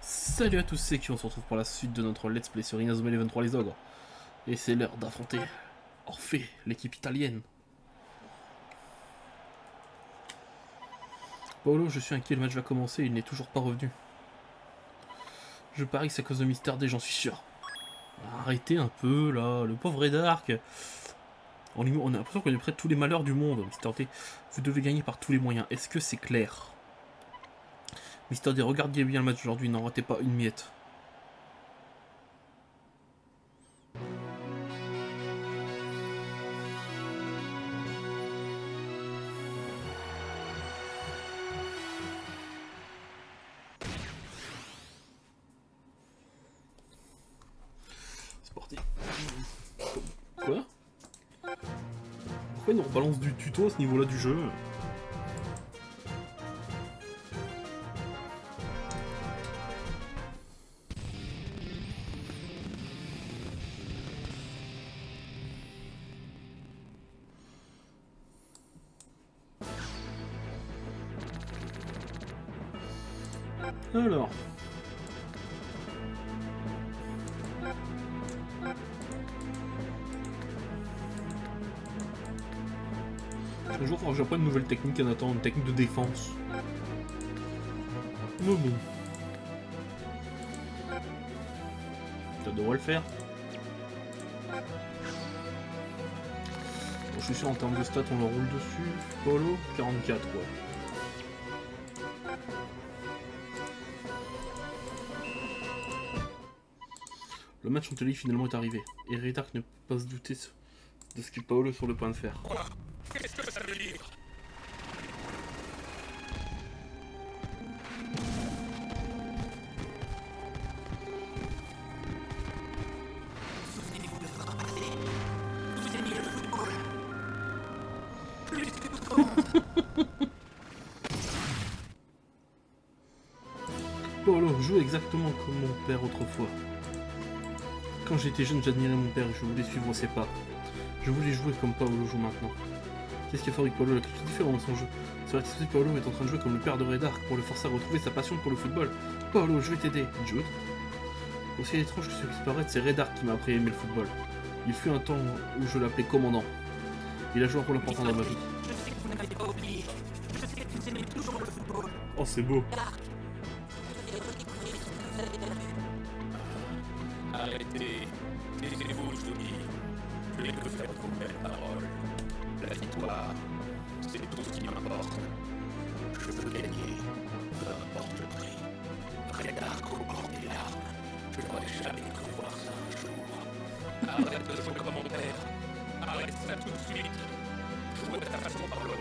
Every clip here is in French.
Salut à tous, c'est qui on se retrouve pour la suite de notre let's play sur Inazuma Eleven 3 les ogres. Et c'est l'heure d'affronter Orphée, l'équipe italienne. Paolo, je suis inquiet, le match va commencer, il n'est toujours pas revenu. Je parie que c'est à cause de Mystère D, j'en suis sûr. Arrêtez un peu là, le pauvre Redark. On a l'impression qu'on est près de tous les malheurs du monde, Mystère D. Vous devez gagner par tous les moyens, est-ce que c'est clair? Mystère D, regardez bien le match aujourd'hui, n'en ratez pas une miette. C'est parti. Quoi? Pourquoi il nous rebalance du tuto à ce niveau-là du jeu? Alors. Un jour, il faudra que j'apprenne une nouvelle technique, Nathan, une technique de défense. Mais bon. Ça devrait le faire. Bon, je suis sûr, en termes de stats, on le roule dessus. Paolo, 44, ouais. Le match en télé finalement est arrivé. Et Redark ne peut pas se douter de ce que Paolo est sur le point de faire. Qu'est-ce que ça veut dire? Souvenez-vous de votre passé. Vous aimiez le football. Plus que tout au monde. Paolo joue exactement comme mon père autrefois. Quand j'étais jeune, j'admirais mon père et je voulais suivre ses pas. Je voulais jouer comme Paolo joue maintenant. Qu'est-ce qui a fabriqué Paolo? Quelque chose de différent dans son jeu. Cela dit, Paolo est en train de jouer comme le père de Redark pour le forcer à retrouver sa passion pour le football. Paolo, je vais t'aider, Jude. Aussi étrange que ce qui paraît, c'est Redark qui m'a appris à aimer le football. Il fut un temps où je l'appelais commandant. Il a joué un rôle important dans ma vie. Je sais que vous n'avez pas oublié. Je sais que vous aimez toujours le football. Oh, c'est beau. Je vais redécouvrir ce que vous avez perdu. Arrêtez. Taisez-vous, je vous dis. Je vais que faire vos belles paroles. La victoire, c'est tout ce qui m'importe. Je veux gagner, peu importe le prix. Redark au bord des larmes. Je n'aurais jamais cru voir ça un jour. Arrête de jouer comme mon père. Arrête ça tout de suite. Joue à ta façon, Paolo.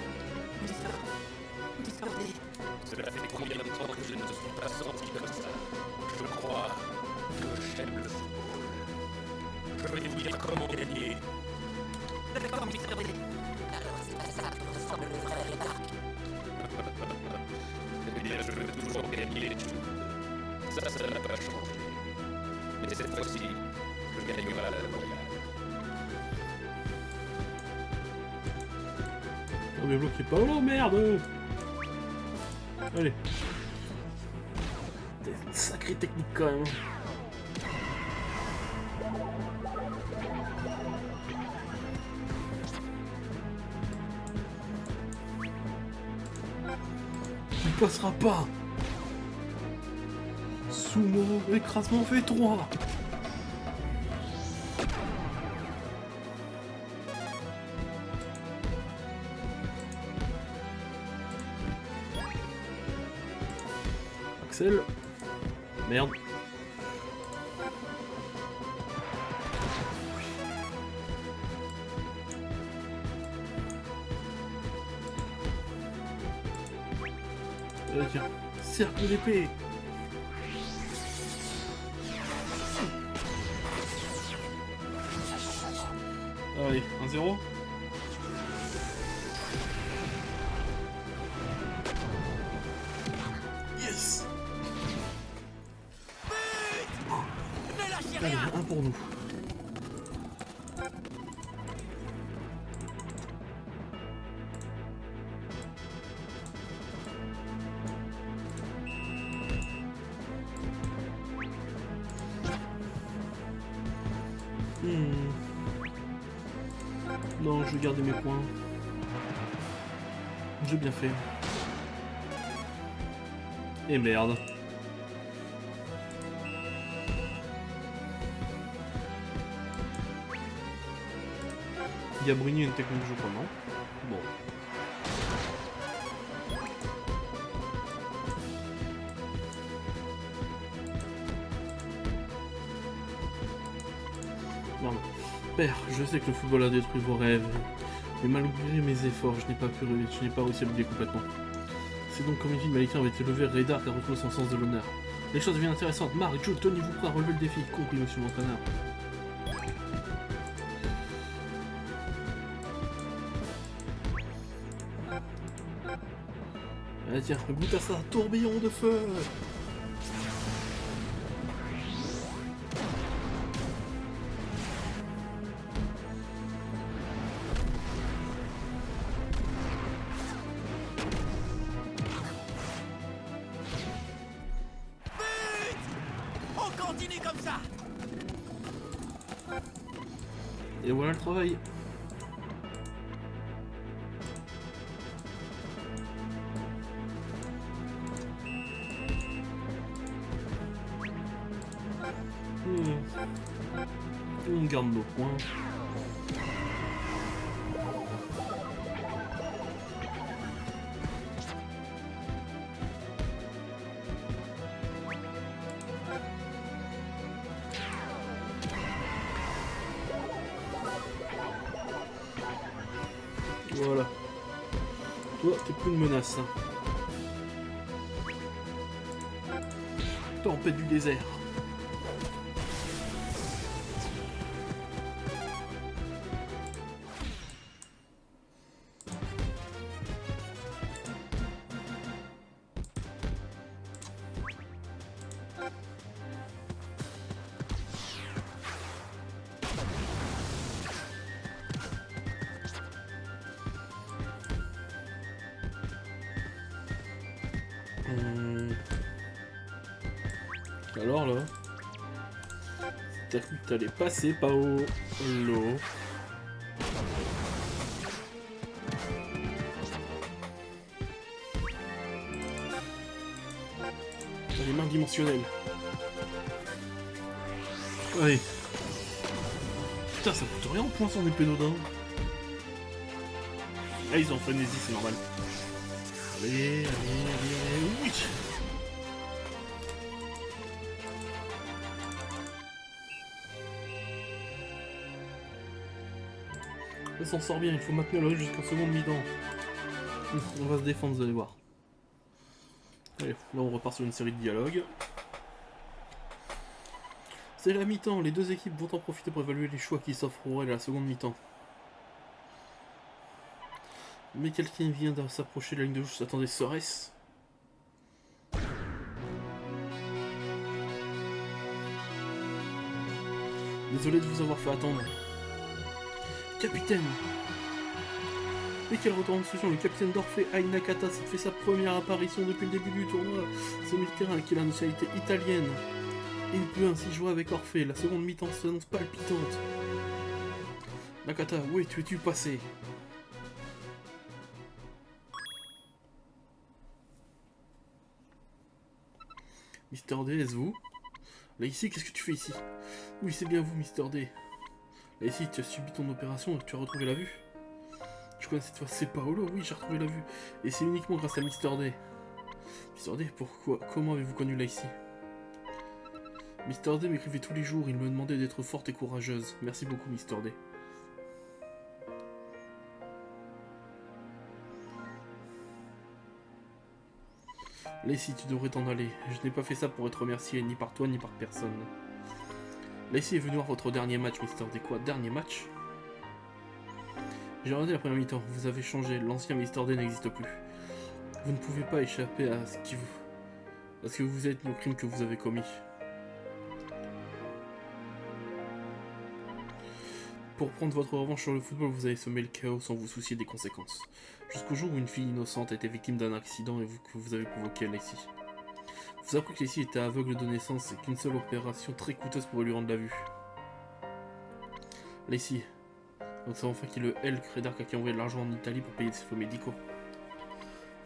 Discordé. Cela fait combien de temps que je ne me suis pas senti comme ça? Je crois que j'aime le football. Je vais vous dire comment gagner. D'accord, Mr. D. Alors c'est à ça que ressemble le vrai Redark. Eh bien, je veux toujours gagner, Jude. Ça n'a pas changé. Mais cette fois-ci, je gagnerai la loyale. Oh, mais bloqué Paolo, merde! Allez. C'est une sacrée technique quand même. Il passera pas. Sumo, écrasement V3. Axel. Merde. Allez, tiens. Cercle d'épée. Allez, 1-0. Yes. Allez, un pour nous. Non, je vais garder mes points. J'ai bien fait. Et merde. Gabrini a une technique de jeu pas non. Bon. Non. Père, je sais que le football a détruit vos rêves. Mais malgré mes efforts, je n'ai pas réussi à l'oublier complètement. C'est donc comme une vie, Malika avait été levé, Raydark a retrouvé son sens de l'honneur. Les choses deviennent intéressantes. Marc, Joe, tenez-vous prêt à relever le défi. Compris, monsieur l'entraîneur. Allez, tiens, goûte à ça, tourbillon de feu. Et voilà le travail. On garde nos points. Voilà. Toi, t'es plus une menace. Hein. Tempête du désert. Alors là, t'as cru que t'allais passer Paolo. Les mains dimensionnelles. Allez. Putain, ça coûte rien en point son épée d'Odin. Ah, ils ont frénésie, c'est normal. Allez, oui. On s'en sort bien, il faut maintenir le rythme jusqu'au second mi-temps. On va se défendre, vous allez voir. Allez, là on repart sur une série de dialogues. C'est la mi-temps, les deux équipes vont en profiter pour évaluer les choix qui s'offrent à la seconde mi-temps. Mais quelqu'un vient de s'approcher de la ligne de touche, attendez, serait-ce? Désolé de vous avoir fait attendre. Capitaine! Mais quel retour en discussion, le capitaine d'Orphée, Ai Nakata, fait sa première apparition depuis le début du tournoi. Ce militaire qui a la nationalité italienne. Et il peut ainsi jouer avec Orphée. La seconde mi-temps s'annonce palpitante. Nakata, où es-tu passé? Mister D, est-ce vous? Là ici, qu'est-ce que tu fais ici? Oui, c'est bien vous, Mister D. Là ici, tu as subi ton opération et tu as retrouvé la vue. Je connais cette fois, c'est Paolo, oui, j'ai retrouvé la vue. Et c'est uniquement grâce à Mister D. Mister D, pourquoi? Comment avez-vous connu là ici? Mister D m'écrivait tous les jours, il me demandait d'être forte et courageuse. Merci beaucoup, Mister D. Lacey, tu devrais t'en aller. Je n'ai pas fait ça pour être remercié, ni par toi, ni par personne. Lacey est venu voir votre dernier match, Mister D. Quoi, dernier match? J'ai regardé la première mi-temps. Vous avez changé. L'ancien Mister D n'existe plus. Vous ne pouvez pas échapper à ce que vous êtes, le crime que vous avez commis. Pour prendre votre revanche sur le football, vous avez semé le chaos sans vous soucier des conséquences. Jusqu'au jour où une fille innocente a été victime d'un accident et que vous avez provoqué à Lacey. Vous apprenez que Lacey était aveugle de naissance et qu'une seule opération très coûteuse pourrait lui rendre la vue. Lacey, Donc c'est enfin qui le L Crédarc à qui envoyé de l'argent en Italie pour payer ses faux médicaux.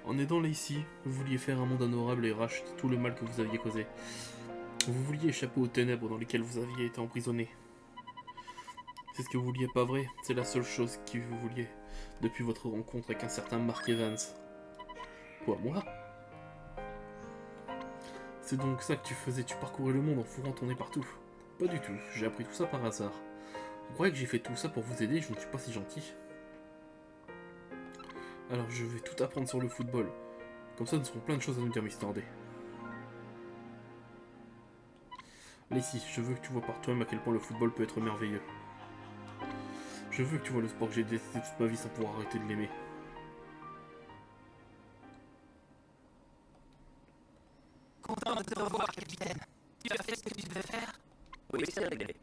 En aidant Lacey, vous vouliez faire un monde honorable et racheter tout le mal que vous aviez causé. Vous vouliez échapper aux ténèbres dans lesquelles vous aviez été emprisonné. C'est ce que vous vouliez, pas vrai? C'est la seule chose que vous vouliez depuis votre rencontre avec un certain Mark Evans. Quoi, moi? C'est donc ça que tu faisais, tu parcourais le monde en fourrant ton nez partout? Pas du tout, j'ai appris tout ça par hasard. Vous croyez que j'ai fait tout ça pour vous aider? Je ne suis pas si gentil. Alors je vais tout apprendre sur le football. Comme ça, nous aurons plein de choses à nous dire, Mr. D. Lacey, je veux que tu vois par toi-même à quel point le football peut être merveilleux. Je veux que tu vois le sport que j'ai détesté toute ma vie sans pouvoir arrêter de l'aimer. Content de te revoir, capitaine. Tu as fait ce que tu devais faire? Oui, c'est réglé.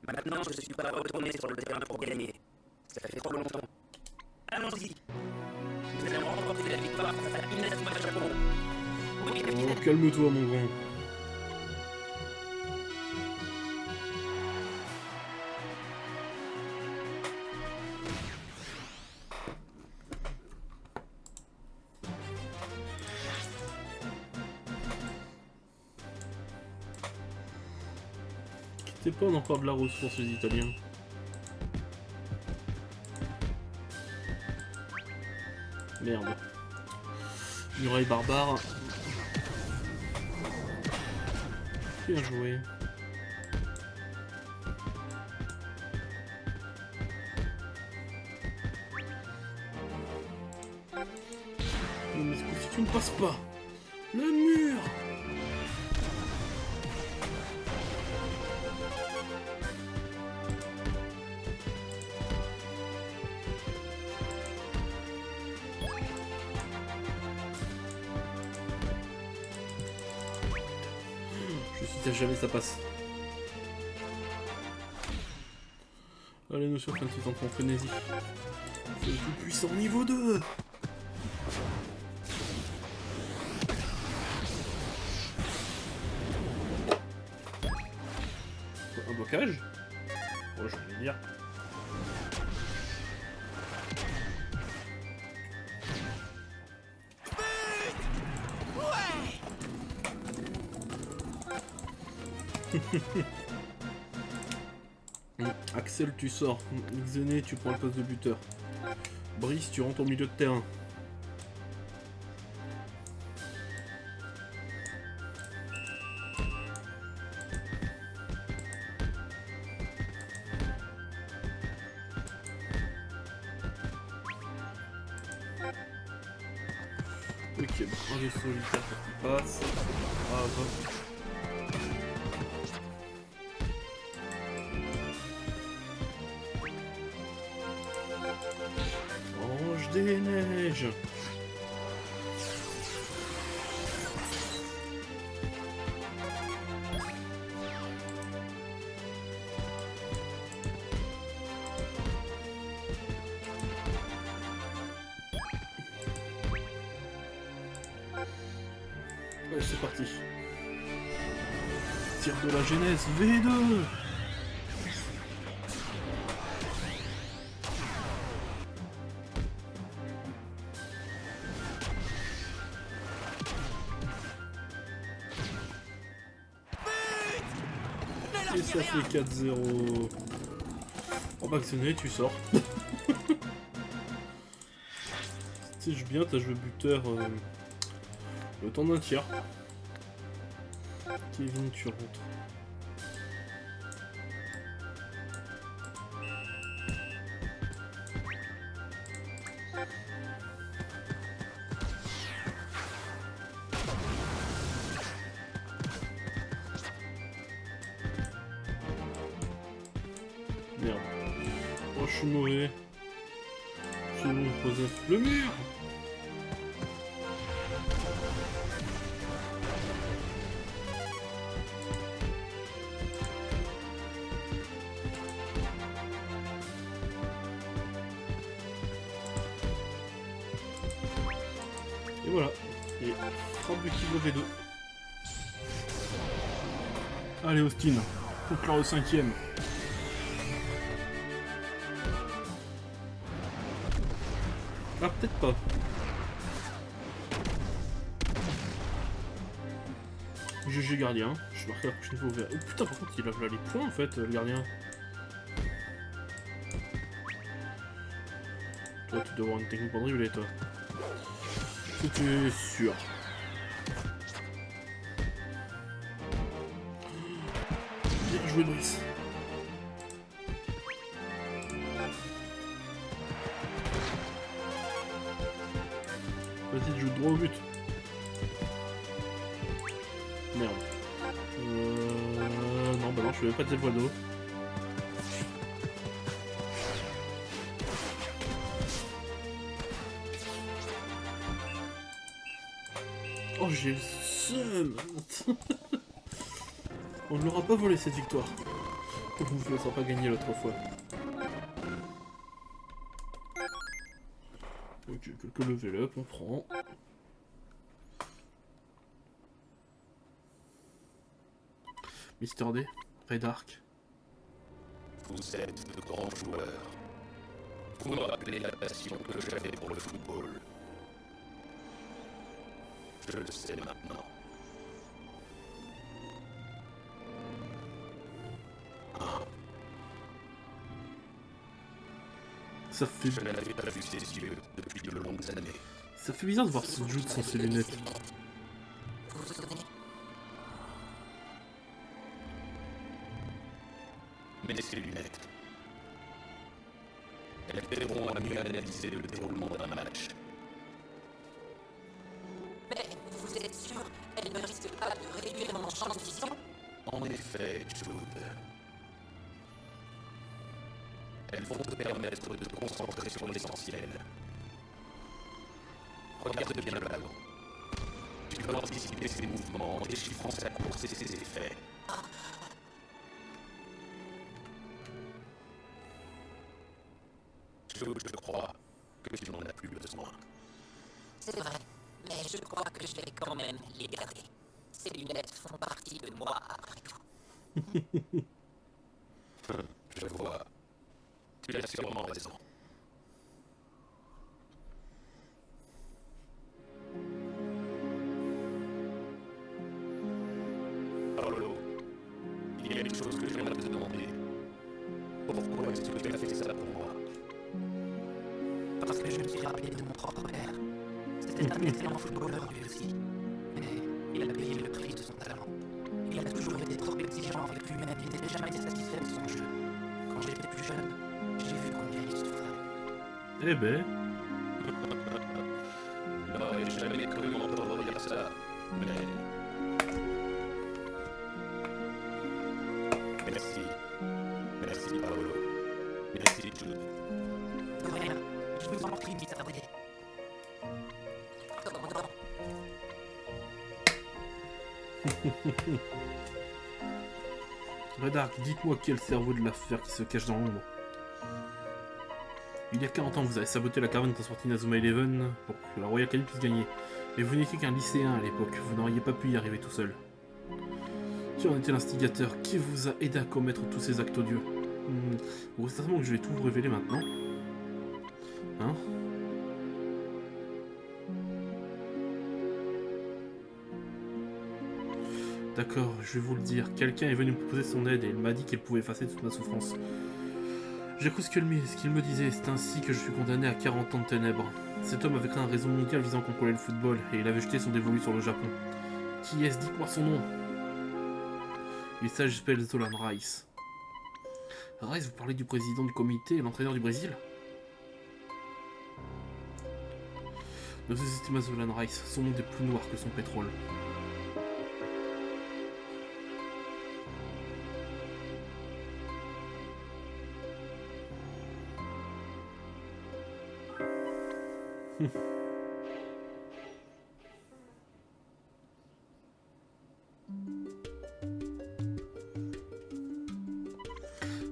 Maintenant, je suis pas retourné sur le terrain pour gagner. Ça fait trop longtemps. Allons-y. Nous allons remporter la victoire face à Inazuma Japon. Oui, Oh, capitaine. calme-toi, mon grand. Quittez pas, on a encore de la ressource, les Italiens. Merde. Muraille barbare. Bien joué. Non mais ce coup-ci tu ne passes pas. Le mur. Je suis si jamais ça passe. Allez, nous sur un petit enfant frénésie. C'est le plus puissant niveau 2. Un blocage? Oh, je vais dire. Axel, tu sors. Xené, tu prends le poste de buteur. Brice, tu rentres au milieu de terrain. Ok, bon, un des solitaires qui passe. Bravo. Ange des neiges. Ouais, c'est parti. Tir de la Genèse, V2. Et ça fait 4-0. Oh bah Xené, tu sors. Si je bien, t'as joué buteur le temps d'un tiers. Kevin, tu rentres. Merde. Oh, je suis mauvais. C'est bon, Joseph. Le mur! Et voilà. Et frappe du Tigre V2. Allez, Austin. Pour clore le 5ème. Ah, peut-être pas. GG gardien, je marquerai la prochaine fois au vert. Oh putain, par contre, il a là les points en fait, le gardien. Toi, tu dois avoir une technique pour dribbler, toi. C'était sûr. Bien joué, Brice. Vas-y, joue droit au but. Merde. Non, bah non, je fais pas de cette voie d'eau. Oh, j'ai le seum. On ne l'aura pas volé cette victoire. On ne le sera pas gagné l'autre fois. Ok, quelques level up, on prend. Mister D, Red Arc. Vous êtes de grands joueurs. Vous me rappelez la passion que j'avais pour le football. Je le sais maintenant. Ça fait... Je n'avais pas vu ses yeux depuis de longues années. Ça fait bizarre de voir ce Jude sans ses lunettes. Vous vous souvenez? Mais ces lunettes, elles aideront à mieux analyser le déroulement d'un match. Mais vous êtes sûr, elle ne risque pas de réduire mon champ de vision? En effet, Jude. Elles vont te permettre de te concentrer sur l'essentiel. Regarde bien le ballon. Tu peux anticiper ses mouvements en déchiffrant sa course et ses effets. Jude, je crois que tu n'en as plus besoin. C'est vrai, mais je crois que je vais quand même les garder. Ces lunettes font partie de moi après tout. Je vois. Tu as sûrement raison. Paolo, il y a une chose que j'aimerais te demander. Pourquoi est-ce que tu as fait ça pour moi? Parce que je me suis rappelé de mon propre père. C'était un excellent footballeur lui aussi. Mais il a payé le prix de son talent. Il a toujours été trop exigeant avec lui-même, il n'était jamais satisfait de son jeu. Quand j'étais plus jeune, j'ai vu combien il souffrait. Eh ben... J'aurais jamais cru m'entendre dire ça, mais... Merci. Merci, Paolo. Merci, Jude. De rien, je vous en prie, Mr. D. Commandant, Red Arc, dites-moi qui est le cerveau de l'affaire qui se cache dans l'ombre. Il y a 40 ans, vous avez saboté la caravane transportée Inazuma Eleven pour que la Royal Academy puisse gagner. Mais vous n'étiez qu'un lycéen à l'époque, vous n'auriez pas pu y arriver tout seul. Qui en était l'instigateur? Qui vous a aidé à commettre tous ces actes odieux? Bon, certainement que je vais tout vous révéler maintenant. Hein? D'accord, je vais vous le dire. Quelqu'un est venu me proposer son aide et il m'a dit qu'il pouvait effacer toute ma souffrance. J'ai cru ce qu'il me disait, c'est ainsi que je suis condamné à 40 ans de ténèbres. Cet homme avait créé un réseau mondial visant à contrôler le football et il avait jeté son dévolu sur le Japon. Qui est-ce? Dites-moi son nom. Il s'appelle Zolan Rice. Rice, vous parlez du président du comité et l'entraîneur du Brésil? Ne sous-estimez pas Zolan Rice, son monde est plus noir que son pétrole.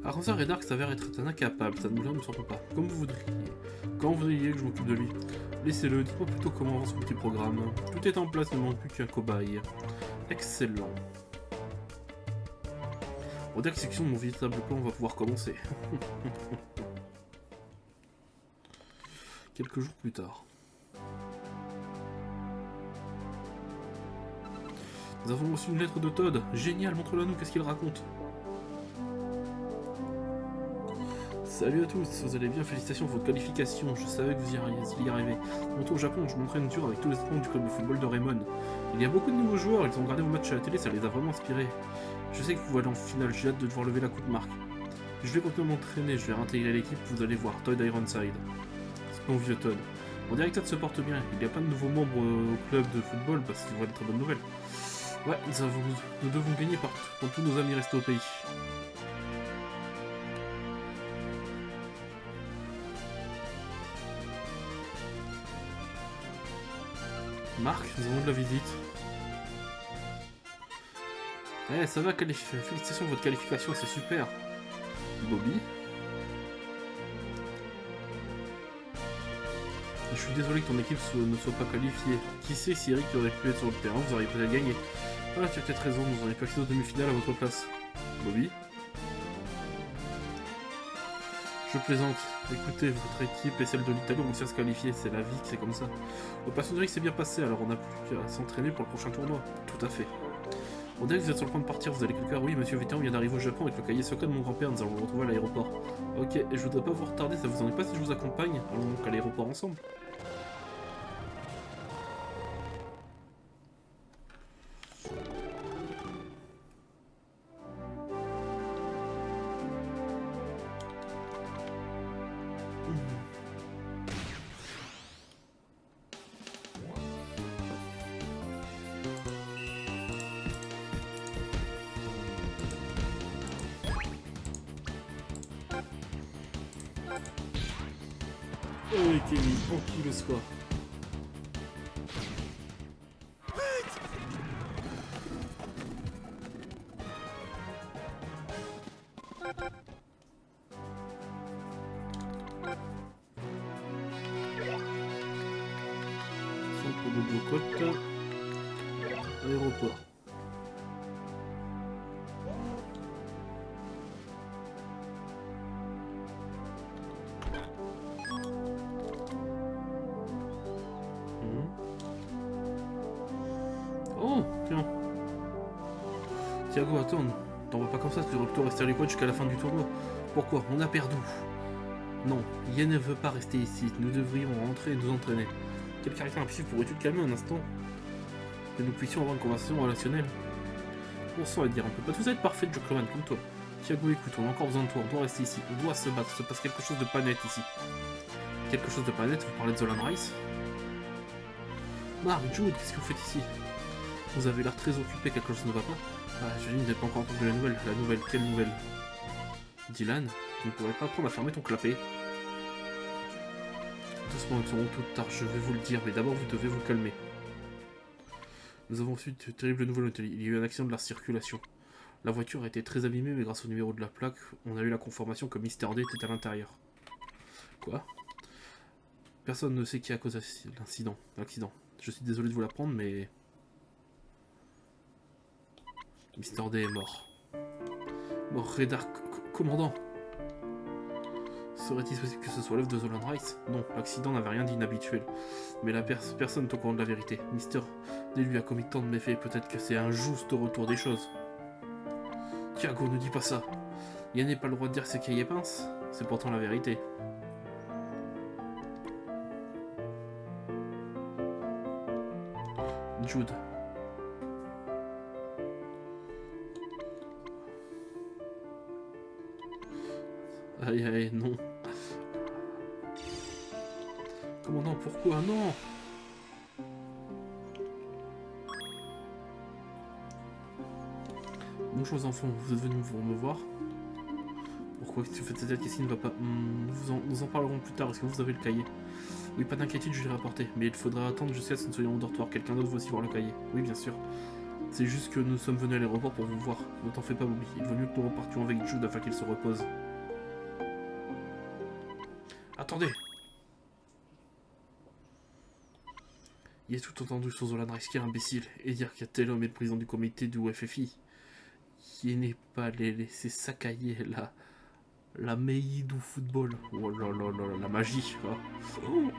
Arranceur et Dark s'avère être un incapable, ça ne nous sortons pas. Comme vous voudriez. Quand vous voudriez que je m'occupe de lui. Laissez-le, dites-moi plutôt comment avance son petit programme. Tout est en place, il ne manque plus qu'un cobaye. Excellent. Au dès l'exécution de mon véritable plan, on va pouvoir commencer. Ok, Quelques jours plus tard. Nous avons reçu une lettre de Todd. Génial, montre-la nous, qu'est-ce qu'il raconte? Salut à tous, vous allez bien, félicitations pour votre qualification, je savais que vous y arrivez. Monté au Japon, je m'entraîne dur avec tous les étudiants du club de football de Raymond. Il y a beaucoup de nouveaux joueurs, ils ont regardé vos matchs à la télé, ça les a vraiment inspirés. Je sais que vous allez en finale, j'ai hâte de devoir lever la coupe marque. Je vais continuer à m'entraîner, je vais réintégrer l'équipe, vous allez voir, Todd Ironside. C'est mon vieux Todd. Mon directeur se porte bien, il n'y a pas de nouveaux membres au club de football parce qu'il voit de très bonnes nouvelles. Ouais, nous devons gagner partout, quand tous nos amis restent au pays. Marc, nous avons de la visite. Eh, ça va, félicitations pour votre qualification, c'est super. Bobby. Je suis désolé que ton équipe ne soit pas qualifiée. Qui sait si Eric aurait pu être sur le terrain, vous auriez peut-être gagné. Ah, tu as peut-être raison, nous aurions pas accès aux demi-finales à votre place. Bobby. Je plaisante. Écoutez, votre équipe et celle de l'Italie ont réussi à se qualifier, c'est la vie, c'est comme ça. Le passage d'Eric s'est bien passé, alors on n'a plus qu'à s'entraîner pour le prochain tournoi. Tout à fait. On dirait que vous êtes sur le point de partir, vous allez quelque part. Oui, monsieur Vétéran vient d'arriver au Japon avec le cahier Soka de mon grand-père, nous allons vous retrouver à l'aéroport. Ok, et je voudrais pas vous retarder, ça vous ennuie pas si je vous accompagne? Allons donc à l'aéroport ensemble. Oh, Kenny, tranquille le score. Centre de Blocote. Aéroport. Oh, tiens. Thiago, attends. T'en vas pas comme ça, tu devrais plutôt rester à l'école jusqu'à la fin du tournoi. Pourquoi? On a perdu. Non, Yen ne veut pas rester ici. Nous devrions rentrer et nous entraîner. Quel caractère impulsif, pourrais-tu te calmer un instant? Que nous puissions avoir une conversation relationnelle. Bon sang à dire, on peut pas tous être parfait, Jokerman, comme toi. Thiago, écoute, on a encore besoin de toi, on doit rester ici, on doit se battre, il se passe quelque chose de pas net ici. Quelque chose de pas net, vous parlez de Zolan Rice? Mark, Jude, qu'est-ce que vous faites ici? Vous avez l'air très occupé, quelque chose ne va pas? Ah, je vous n'ai pas encore entendu la nouvelle. La nouvelle, quelle nouvelle? Dylan, tu ne pourrais pas apprendre à fermer ton clapet? Doucement, nous serons tout tard, je vais vous le dire, mais d'abord vous devez vous calmer. Nous avons reçu de terribles nouvelles. Il y a eu un accident de la circulation. La voiture a été très abîmée, mais grâce au numéro de la plaque, on a eu la confirmation que Mr. D était à l'intérieur. Quoi? Personne ne sait qui a causé l'accident. Je suis désolé de vous l'apprendre, mais... Mr. D est mort. Mort, Redar, commandant. Serait-il possible que ce soit l'œuvre de Zolan Rice? Non, l'accident n'avait rien d'inhabituel. Mais la personne est au courant de la vérité. Mr. D lui a commis tant de méfaits, peut-être que c'est un juste retour des choses. Thiago, ne dis pas ça. Yann n'est pas le droit de dire ce qu'il y pince. C'est pourtant la vérité. Jude. Aïe aïe, non. Commandant, pourquoi? Non! Bonjour les enfants, vous êtes venus me voir? Pourquoi tu fais cette tête? Qu'est-ce qui ne va pas? Nous en parlerons plus tard, est-ce que vous avez le cahier? Oui, pas d'inquiétude, je l'ai rapporté, mais il faudra attendre jusqu'à ce que nous soyons au dortoir. Quelqu'un d'autre veut aussi voir le cahier? Oui, bien sûr. C'est juste que nous sommes venus à l'aéroport pour vous voir. Ne t'en fais pas, Bobby. Il vaut mieux que nous repartions avec Jude afin qu'il se repose. Attendez! Il a tout entendu sur Zolan Rice, qui est imbécile, et dire qu'il y a tel homme est le président du comité du UFFI. Qui n'est pas les laisser s'accailler là. La Mei du football. Oh là là là, la magie. Oh.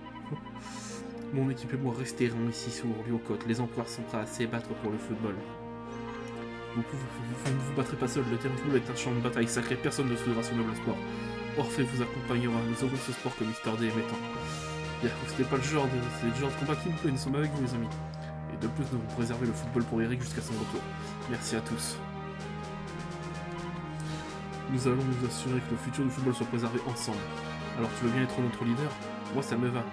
Mon équipe et moi resterons ici sur Ryokot. Les empereurs sont prêts à s'ébattre pour le football. Vous ne vous battrez pas seul. Le terrain de football est un champ de bataille sacré. Personne ne souillera ce noble sport. Orphée vous accompagnera. Nous aurons ce sport que Mr. D aimait tant. Ce n'est pas le genre de combat qui nous plaît. Nous sommes avec vous, les amis. Et de plus, nous avons préservé le football pour Eric jusqu'à son retour. Merci à tous. Nous allons nous assurer que le futur du football soit préservé ensemble. Alors tu veux bien être notre leader? Moi ça me va.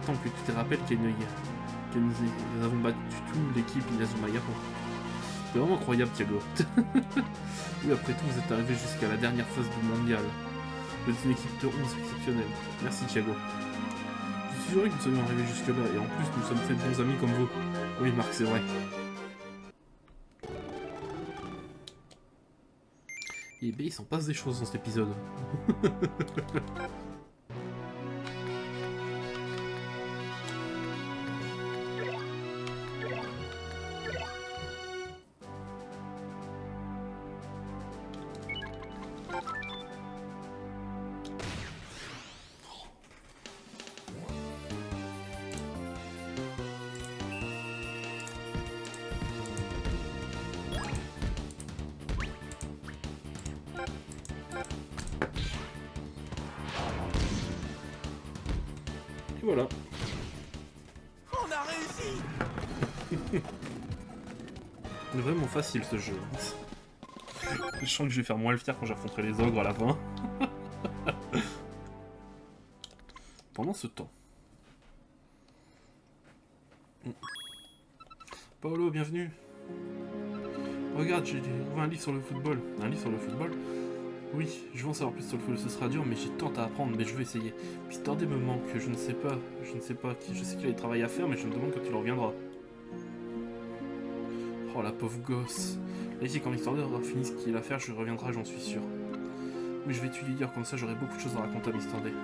Tant que tu te rappelles que nous avons battu toute l'équipe Inazuma Japon. C'est vraiment incroyable, Thiago. Oui, après tout, vous êtes arrivé jusqu'à la dernière phase du mondial. Vous êtes une équipe de 11 exceptionnelle. Merci, Thiago. Je suis heureux que nous soyons arrivés jusque-là, et en plus, nous sommes fait de bons amis comme vous. Oui, Marc, c'est vrai. Et ben, il s'en passe des choses dans cet épisode. Et voilà. On a réussi. C'est vraiment facile ce jeu. Je sens que je vais faire moins le fier quand j'affronterai les ogres à la fin. Pendant ce temps. Paolo, bienvenue. Regarde, j'ai trouvé un livre sur le football. Un livre sur le football? Oui, je veux en savoir plus sur le football. Ce sera dur, mais j'ai tant à apprendre, mais je vais essayer. Mr. D me manque, je ne sais pas. Je sais qu'il a du travail à faire, mais je me demande quand il reviendra. Oh la pauvre gosse. Là ici, quand Mr. D aura fini ce qu'il a à faire, je reviendrai, j'en suis sûr. Mais je vais étudier hier, comme ça j'aurai beaucoup de choses à raconter à Mr. D.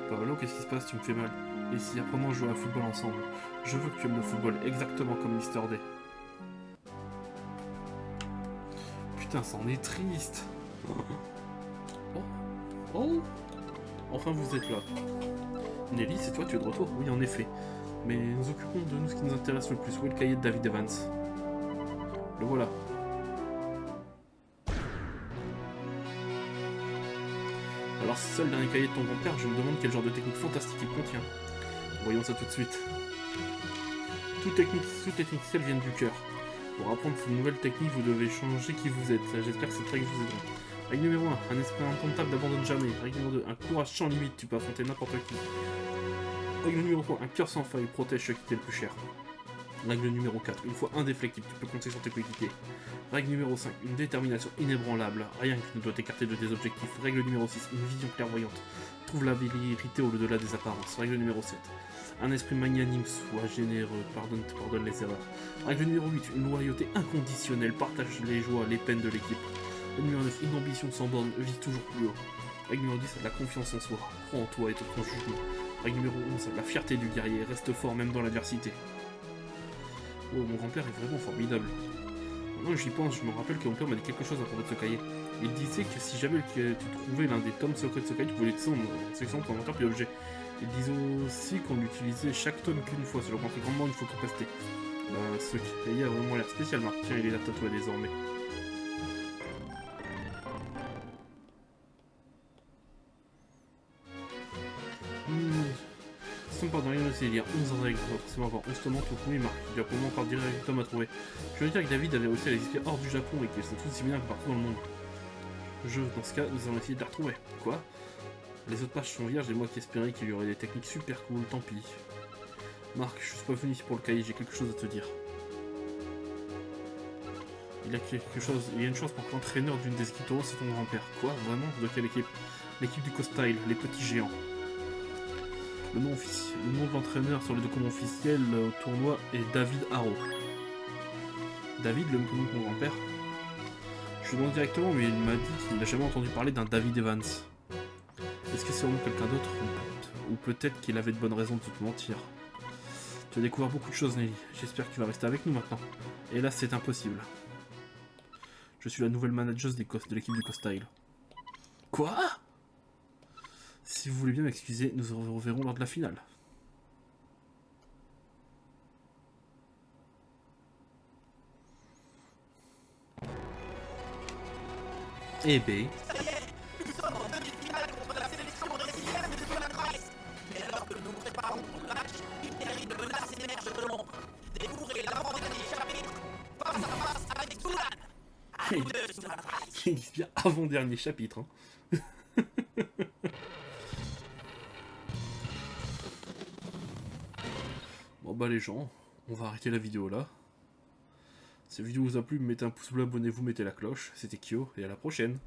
Paolo, qu'est-ce qui se passe? Tu me fais mal. Et si apprenons à jouer à football ensemble? Je veux que tu aimes le football exactement comme Mr. D. Putain, ça en est triste. Oh. Enfin, vous êtes là. Nelly, c'est toi, tu es de retour? Oui, en effet. Mais nous occupons de nous ce qui nous intéresse le plus. Où est le cahier de David Evans? Le voilà. Alors, c'est ça le dernier cahier de ton grand-père. Je me demande quel genre de technique fantastique il contient. Voyons ça tout de suite. Toutes techniciels viennent du cœur. Pour apprendre ces nouvelles techniques, vous devez changer qui vous êtes. J'espère que ces règles vous aideront. Règle numéro 1, un esprit indomptable n'abandonne jamais. Règle numéro 2, un courage sans limite, tu peux affronter n'importe qui. Règle numéro 3, un cœur sans faille, protège ceux qui t'est le plus cher. Règle numéro 4, une fois indéflectible, tu peux compter sur tes coéquipiers. Règle numéro 5, une détermination inébranlable, rien que ne doit t'écarter de tes objectifs. Règle numéro 6, une vision clairvoyante. Trouve la vérité au-delà des apparences. Règle numéro 7, un esprit magnanime, sois généreux, pardonne les erreurs. Règle numéro 8, une loyauté inconditionnelle, partage les joies, les peines de l'équipe. Règle numéro 9, une ambition sans borne, vise toujours plus haut. Règle numéro 10, la confiance en soi, crois en toi et ton jugement. Règle numéro 11, la fierté du guerrier, reste fort même dans l'adversité. Oh, mon grand-père est vraiment formidable. Maintenant que j'y pense, je me rappelle que mon père m'a dit quelque chose à propos de ce cahier. Il disait que si jamais tu trouvais l'un des tomes secrets de ce cahier, tu pouvais les descendre en sélection pour inventaire puis objet. Il disait aussi qu'on utilisait chaque tome qu'une fois, cela augmentait grandement une fois capacité. Ce cahier a vraiment l'air spécial, Marc. Tiens, il est là tatoué désormais. Sans pardon, il y a 11 règles, on va forcément avoir 11 tomes en tout. Oui, Marc, il y a pour moi encore 10 tomes à trouver. Je veux dire que David avait réussi à les expliquer hors du Japon et qu'ils sont tous similaires partout dans le monde. Dans ce cas, nous allons essayer de les retrouver. Quoi? Les autres pages sont vierges et moi qui espérais qu'il y aurait des techniques super cool, tant pis. Marc, je suis pas venu ici pour le cahier, j'ai quelque chose à te dire. Il y a une chance pour que l'entraîneur d'une des équipes c'est ton grand-père. Quoi? Vraiment? De quelle équipe? L'équipe du Coastyle, les petits géants. Le nom de l'entraîneur sur le document officiel au tournoi est David Haro. David, le même nom que mon grand-père? Je lui demande directement, mais il m'a dit qu'il n'a jamais entendu parler d'un David Evans. Est-ce que c'est vraiment quelqu'un d'autre? Ou peut-être qu'il avait de bonnes raisons de te mentir. Tu as découvert beaucoup de choses, Nelly. J'espère que tu vas rester avec nous maintenant. Et là, c'est impossible. Je suis la nouvelle manageuse de l'équipe du Costyle. Quoi? Si vous voulez bien m'excuser, nous nous reverrons lors de la finale. Eh ben... Ça y est, nous sommes en demi-finale contre la sélection brésilienne de Johan Price. Mais alors que nous nous préparons pour le match, une terrible menace émerge de l'ombre. Découvrez l'avant-dernier chapitre, face à face avec Zoulan. À nous deux, Zoulan Price. Il dit bien avant-dernier chapitre. Hein. Bon bah les gens, on va arrêter la vidéo là. Si la vidéo vous a plu, mettez un pouce bleu, abonnez-vous, mettez la cloche. C'était Kyo et à la prochaine.